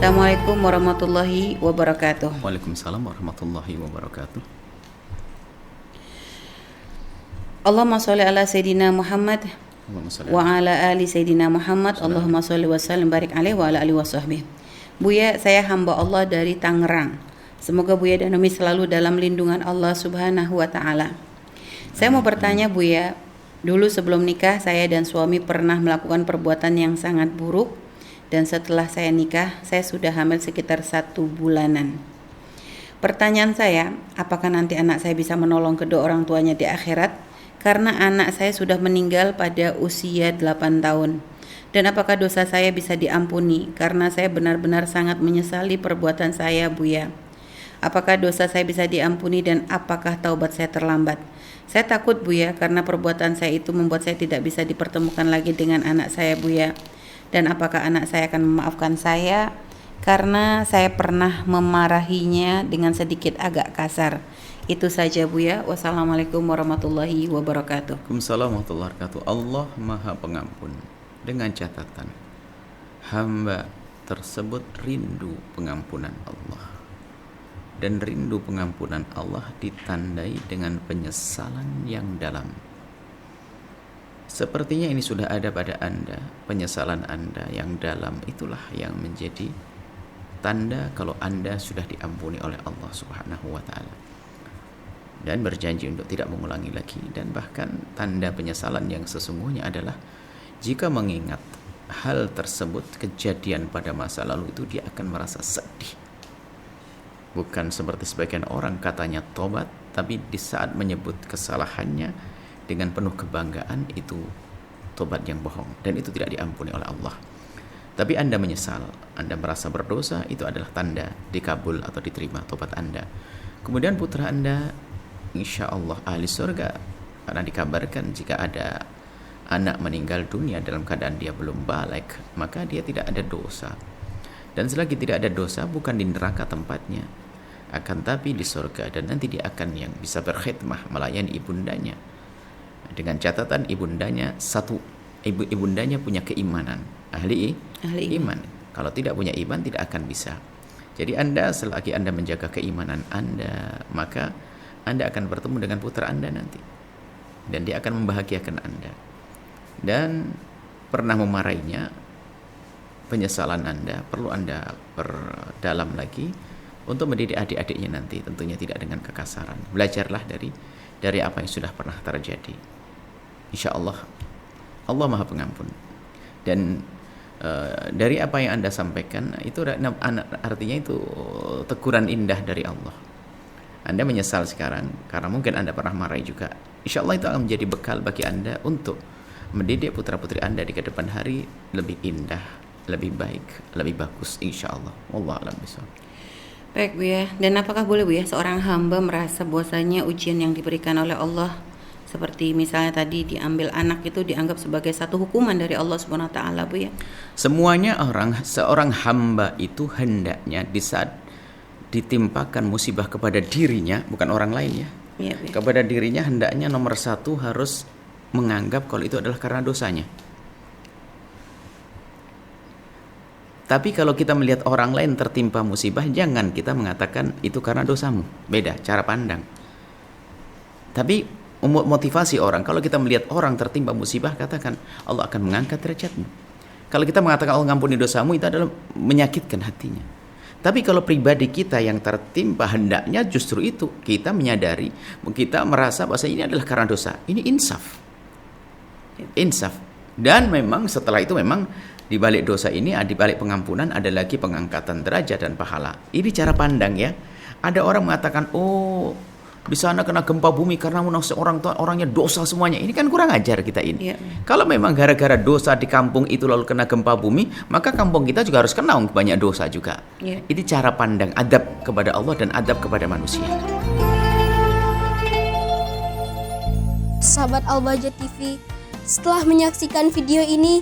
Assalamualaikum warahmatullahi wabarakatuh. Waalaikumsalam warahmatullahi wabarakatuh. Allahumma sholli ala Sayyidina Muhammad Allahumma sholli wa ala ali Sayyidina Muhammad. Allahumma sholli wa sallim barik alaihi wa ala alihi wa sahbihi. Buya, saya hamba Allah dari Tangerang. Semoga Buya dan Umi selalu dalam lindungan Allah Subhanahu wa taala. Saya mau bertanya Buya, dulu sebelum nikah saya dan suami pernah melakukan perbuatan yang sangat buruk, dan setelah saya nikah saya sudah hamil sekitar 1 bulanan. Pertanyaan saya, apakah nanti anak saya bisa menolong kedua orang tuanya di akhirat? Karena anak saya sudah meninggal pada usia 8 tahun. Dan apakah dosa saya bisa diampuni? Karena saya benar-benar sangat menyesali perbuatan saya, Buya. Apakah dosa saya bisa diampuni dan apakah taubat saya terlambat? Saya takut, Buya, karena perbuatan saya itu membuat saya tidak bisa dipertemukan lagi dengan anak saya, Buya. Dan apakah anak saya akan memaafkan saya? Karena saya pernah memarahinya dengan sedikit agak kasar. Itu saja Buya. Wassalamualaikum warahmatullahi wabarakatuh. Waalaikumsalam warahmatullahi wabarakatuh. Allah Maha Pengampun. Dengan catatan, hamba tersebut rindu pengampunan Allah. Dan rindu pengampunan Allah ditandai dengan penyesalan yang dalam. Sepertinya ini sudah ada pada Anda, penyesalan Anda yang dalam itulah yang menjadi tanda kalau Anda sudah diampuni oleh Allah Subhanahu wa taala. Dan berjanji untuk tidak mengulangi lagi, dan bahkan tanda penyesalan yang sesungguhnya adalah jika mengingat hal tersebut, kejadian pada masa lalu itu, dia akan merasa sedih. Bukan seperti sebagian orang katanya tobat, tapi di saat menyebut kesalahannya dengan penuh kebanggaan, itu tobat yang bohong dan itu tidak diampuni oleh Allah. Tapi Anda menyesal, Anda merasa berdosa, itu adalah tanda dikabul atau diterima tobat Anda. Kemudian putra Anda insya Allah ahli surga, karena dikabarkan jika ada anak meninggal dunia dalam keadaan dia belum balik, maka dia tidak ada dosa. Dan selagi tidak ada dosa, bukan di neraka tempatnya, akan tapi di surga, dan nanti dia akan yang bisa berkhidmah melayani ibundanya. Dengan catatan ibundanya ibundanya punya keimanan, ahli iman. Kalau tidak punya iman tidak akan bisa. Jadi Anda selagi Anda menjaga keimanan Anda, maka Anda akan bertemu dengan putra Anda nanti, dan dia akan membahagiakan Anda. Dan pernah memarahinya, penyesalan Anda perlu Anda perdalam lagi untuk mendidik adik-adiknya nanti, tentunya tidak dengan kekasaran. Belajarlah dari apa yang sudah pernah terjadi. Insya Allah, Allah Maha Pengampun. Dan dari apa yang Anda sampaikan itu artinya itu teguran indah dari Allah. Anda menyesal sekarang karena mungkin Anda pernah marahi juga. Insya Allah itu akan menjadi bekal bagi Anda untuk mendidik putra-putri Anda di kedepan hari lebih indah, lebih baik, lebih bagus, insya Allah. Wallahu a'lam bishawab. Baik Buya, dan apakah boleh Buya seorang hamba merasa bahwasanya ujian yang diberikan oleh Allah, seperti misalnya tadi diambil anak, itu dianggap sebagai satu hukuman dari Allah Subhanahu wa taala, Buya? Semuanya seorang hamba itu hendaknya di saat ditimpakan musibah kepada dirinya, bukan orang lain ya. Iya, Buya. Kepada dirinya hendaknya nomor satu harus menganggap kalau itu adalah karena dosanya. Tapi kalau kita melihat orang lain tertimpa musibah, jangan kita mengatakan itu karena dosamu. Beda cara pandang. Tapi motivasi orang, kalau kita melihat orang tertimpa musibah, katakan Allah akan mengangkat derajatmu. Kalau kita mengatakan Allah mengampuni dosamu, itu adalah menyakitkan hatinya. Tapi kalau pribadi kita yang tertimpa, hendaknya justru itu kita menyadari, kita merasa bahwa ini adalah karena dosa. Ini insaf. Dan memang setelah itu memang di balik dosa ini, di balik pengampunan ada lagi pengangkatan derajat dan pahala. Ini cara pandang ya. Ada orang mengatakan, oh di sana kena gempa bumi karena orangnya dosa semuanya. Ini kan kurang ajar kita ini. Kalau memang gara-gara dosa di kampung itu lalu kena gempa bumi, maka kampung kita juga harus kena banyak dosa juga. Ini cara pandang, adab kepada Allah dan adab kepada manusia. Sahabat Al-Bahjah TV, setelah menyaksikan video ini,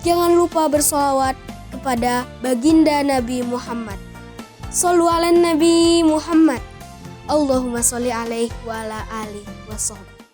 jangan lupa bersolawat kepada baginda Nabi Muhammad. Shollu ala Nabi Muhammad. Allahumma sholli alaihi wa ala alihi wa sahbihi.